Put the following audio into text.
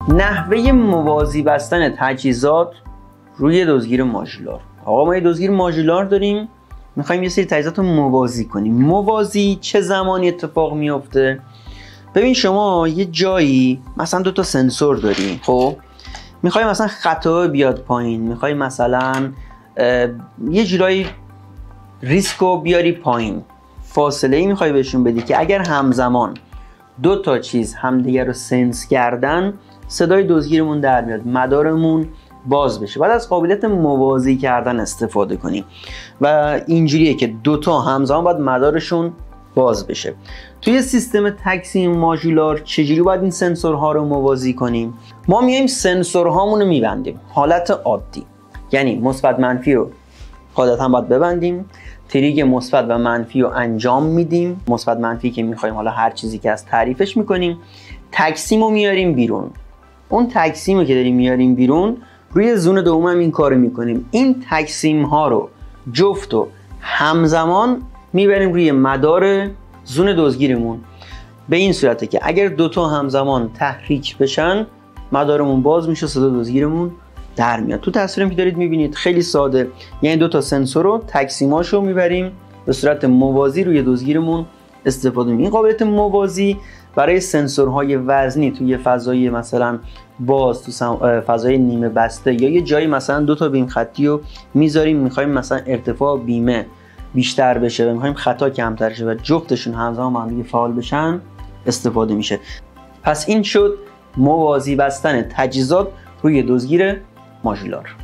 نحوه موازی بستن تجهیزات روی دزدگیر ماژولار. آقا ما یه دزدگیر ماژولار داریم، میخوایم یه سری تجهیزات رو موازی کنیم. موازی چه زمانی اتفاق میفته؟ ببین شما یه جایی مثلا 2 تا سنسور داری، خب میخوای مثلا خطا بیاد پایین، میخوای مثلا یه جورایی ریسکو بیاری پایین، فاصله ای میخوای بهشون بدی که اگر همزمان 2 تا چیز همدیگه رو سنس کردن صدای دزدگیرمون در میاد، مدارمون باز بشه. بعد از قابلیت موازی کردن استفاده کنیم و اینجوریه که 2 تا همزمان باید مدارشون باز بشه. توی سیستم تقسیم ماژولار چجوری باید این سنسورها رو موازی کنیم؟ ما میایم سنسورهامون رو میبندیم حالت عادی، یعنی مثبت منفی رو قاعدتا باید ببندیم، تریگ مثبت و منفی رو انجام میدیم، مثبت منفی که میخوایم حالا هر چیزی که از تعریفش میکنیم، تقسیم رو میاریم بیرون. اون تقسیم رو که داریم میاریم بیرون روی زون دوم هم این کارو میکنیم. این تقسیم ها رو جفت و همزمان میبریم روی مدار زون دزدگیرمون، به این صورته که اگر 2 تا همزمان تحریک بشن مدارمون باز میشه، صدا دزدگیرمون در میاد. تو تصویری که دارید میبینید خیلی ساده، یعنی 2 تا سنسور رو تقسیماشو میبریم به صورت موازی روی دزدگیرمون استفاده می‌کنیم. این قابلیت موازی برای سنسورهای وزنی توی فضای مثلا باز، تو فضای نیمه بسته یا یه جایی مثلا 2 تا بیم خطی رو میذاریم، میخوایم مثلا ارتفاع بیمه بیشتر بشه و میخوایم خطا کمتر شه و جفتشون همزمان با هم دیگه فعال بشن استفاده میشه. پس این شد موازی بستن تجهیزات روی دزدگیر ماژولار.